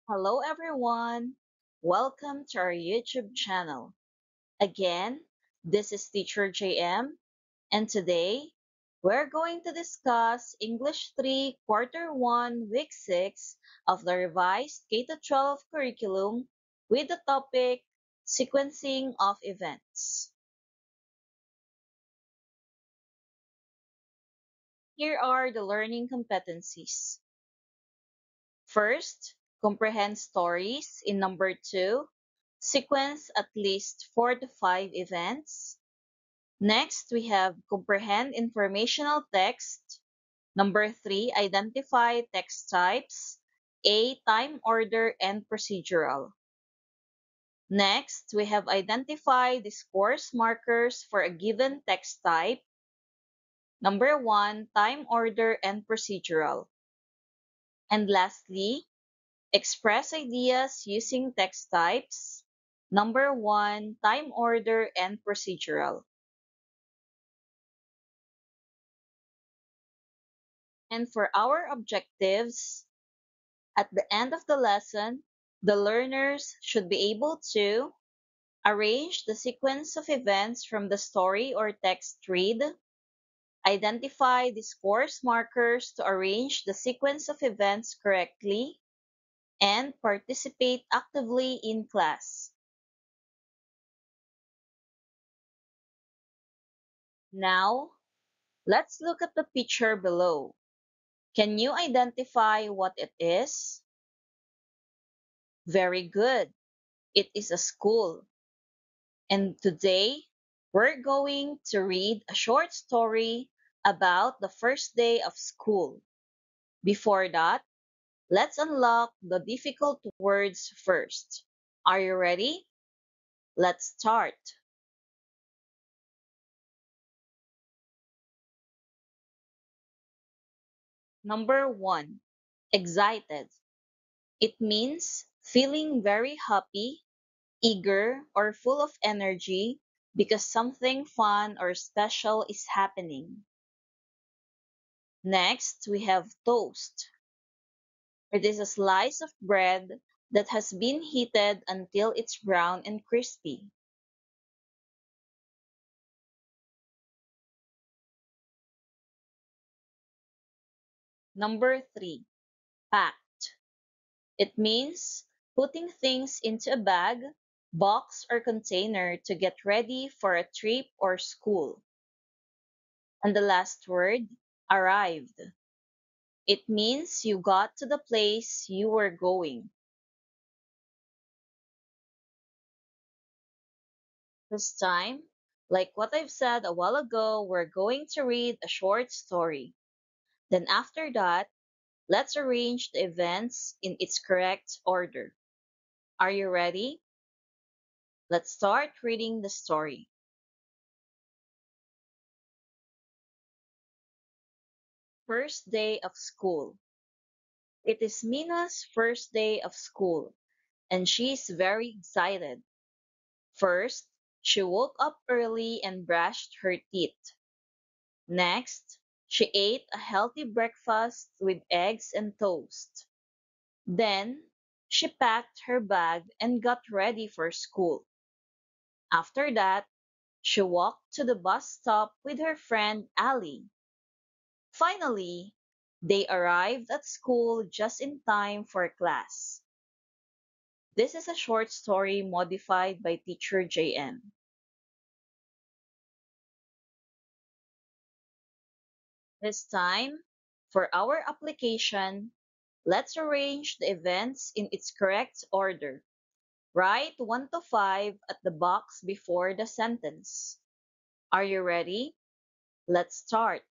Hello everyone! Welcome to our YouTube channel. Again, this is Teacher JM, and today we're going to discuss English 3 Quarter 1 Week 6 of the revised K-12 curriculum with the topic Sequencing of Events. Here are the learning competencies. First, comprehend stories in number 2, sequence at least 4 to 5 events. Next, we have comprehend informational text. Number 3, identify text types, A, time order, and procedural. Next, we have identify discourse markers for a given text type. Number 1, time order and procedural. And lastly, express ideas using text types. Number 1, time order and procedural. And for our objectives, at the end of the lesson, the learners should be able to arrange the sequence of events from the story or text read, identify discourse markers to arrange the sequence of events correctly, and participate actively in class. Now, let's look at the picture below. Can you identify what it is? Very good. It is a school. And today, we're going to read a short story about the first day of school. Before that, let's unlock the difficult words first. Are you ready? Let's start. Number 1, excited. It means feeling very happy, eager, or full of energy because something fun or special is happening. Next, we have toast. It is a slice of bread that has been heated until it's brown and crispy. Number 3, packed. It means putting things into a bag, box, or container to get ready for a trip or school. And the last word, arrived. It means you got to the place you were going. This time, like what I've said a while ago, we're going to read a short story. Then after that, let's arrange the events in its correct order. Are you ready? Let's start reading the story. First day of school. It is Mina's first day of school, and she's very excited. First, she woke up early and brushed her teeth. Next, she ate a healthy breakfast with eggs and toast. Then, she packed her bag and got ready for school. After that, she walked to the bus stop with her friend Ali. Finally, they arrived at school just in time for class. This is a short story modified by Teacher JM. This time, for our application, let's arrange the events in its correct order. Write 1 to 5 at the box before the sentence. Are you ready? Let's start.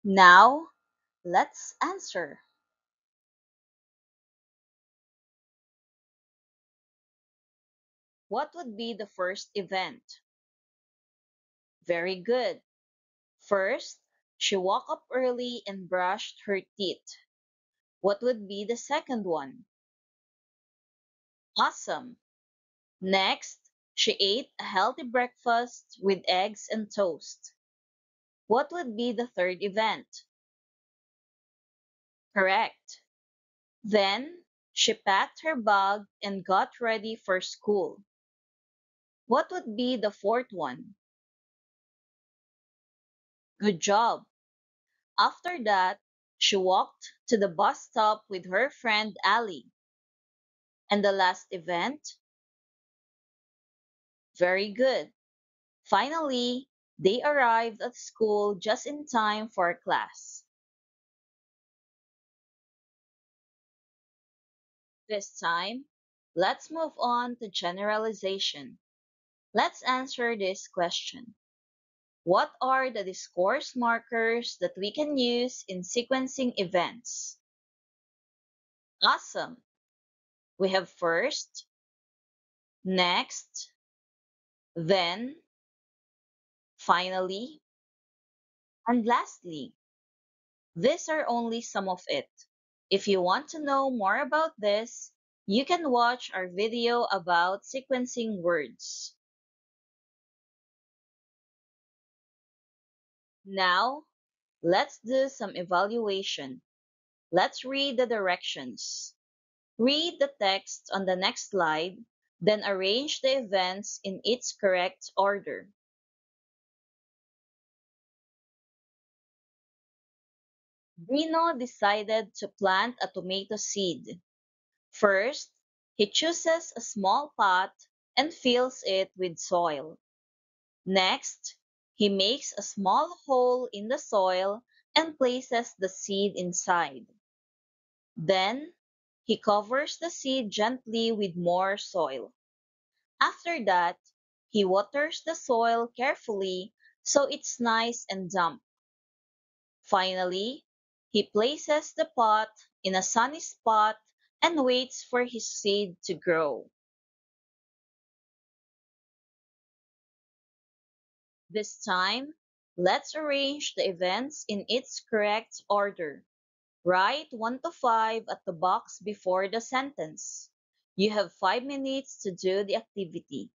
Now, let's answer. What would be the first event? Very good. First, she woke up early and brushed her teeth. What would be the second one? Awesome. Next, she ate a healthy breakfast with eggs and toast. What would be the third event? Correct. Then, she packed her bag and got ready for school. What would be the fourth one? Good job. After that, she walked to the bus stop with her friend Ali. And the last event? Very good. Finally, they arrived at school just in time for class. This time, let's move on to generalization. Let's answer this question. What are the discourse markers that we can use in sequencing events? Awesome. We have first, next, then, finally, and lastly. These are only some of it. If you want to know more about this, you can watch our video about sequencing words. Now, let's do some evaluation. Let's read the directions. Read the text on the next slide, then arrange the events in its correct order. Dino decided to plant a tomato seed. First, he chooses a small pot and fills it with soil. Next, he makes a small hole in the soil and places the seed inside. Then, he covers the seed gently with more soil. After that, he waters the soil carefully so it's nice and damp. Finally, he places the pot in a sunny spot and waits for his seed to grow. This time, let's arrange the events in its correct order. Write 1 to 5 at the box before the sentence. You have 5 minutes to do the activity.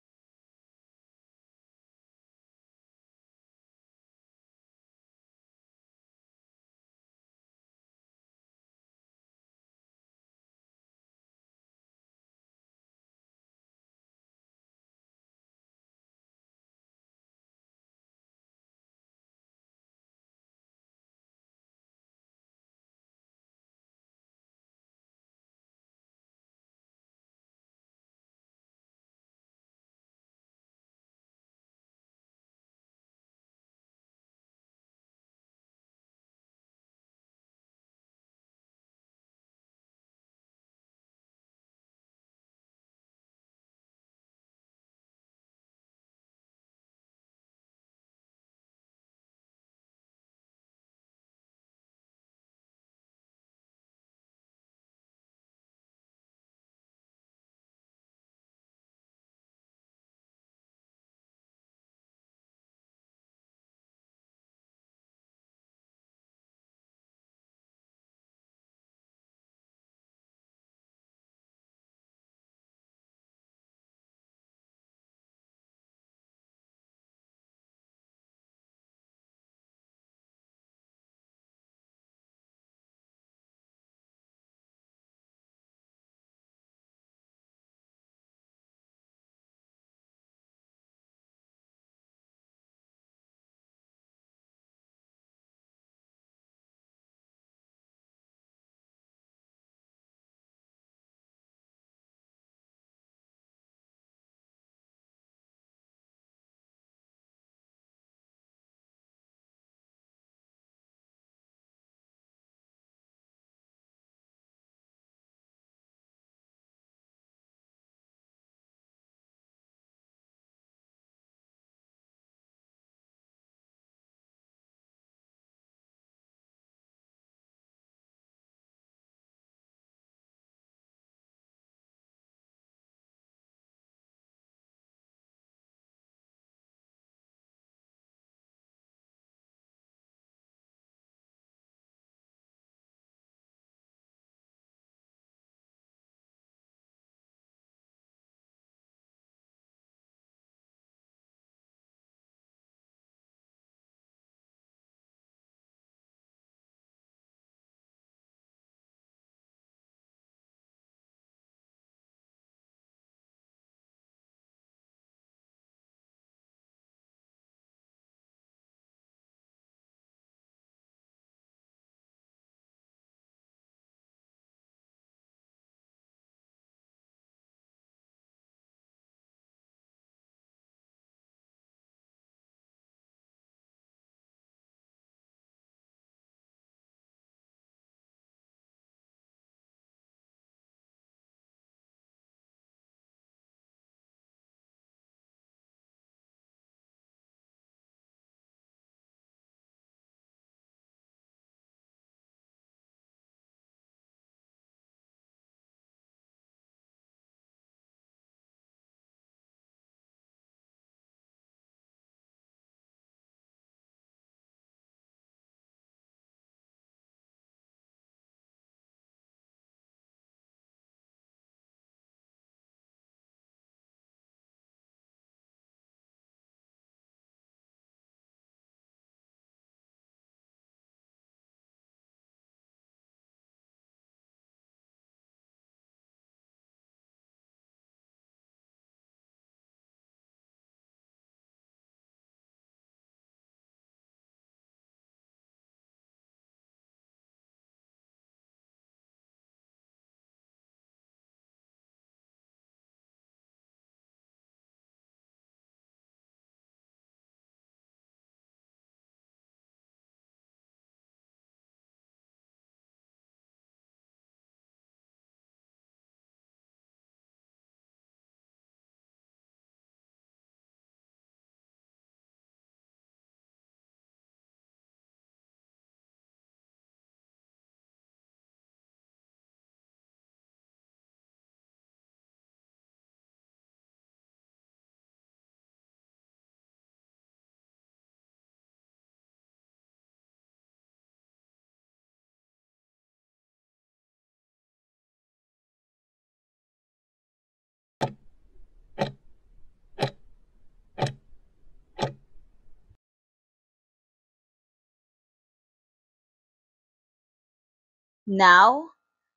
Now,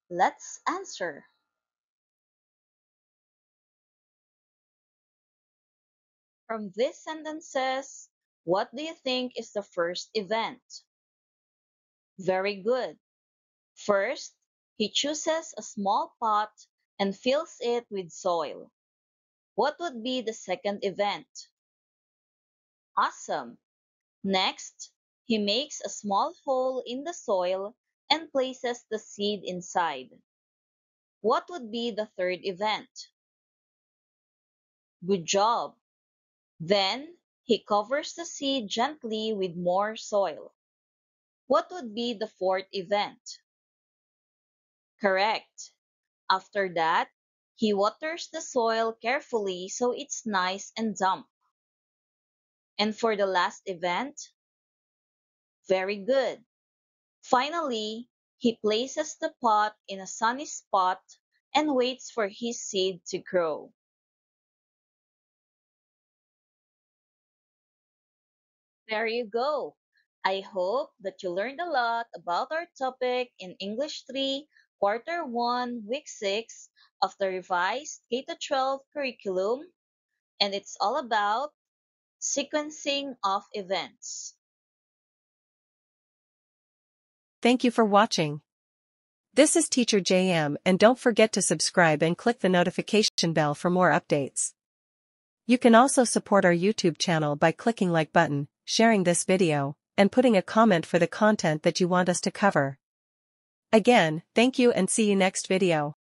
let's answer. From these sentences, what do you think is the first event? Very good. First, he chooses a small pot and fills it with soil. What would be the second event? Awesome. Next, he makes a small hole in the soil and places the seed inside. What would be the third event? Good job. Then, he covers the seed gently with more soil. What would be the fourth event? Correct. After that, he waters the soil carefully so it's nice and damp. And for the last event, very good. Finally, he places the pot in a sunny spot and waits for his seed to grow. There you go. I hope that you learned a lot about our topic in English 3, Quarter 1, Week 6 of the revised K-12 curriculum, and it's all about sequencing of events. Thank you for watching. This is Teacher JM, and don't forget to subscribe and click the notification bell for more updates. You can also support our YouTube channel by clicking like button, sharing this video, and putting a comment for the content that you want us to cover. Again, thank you and see you next video.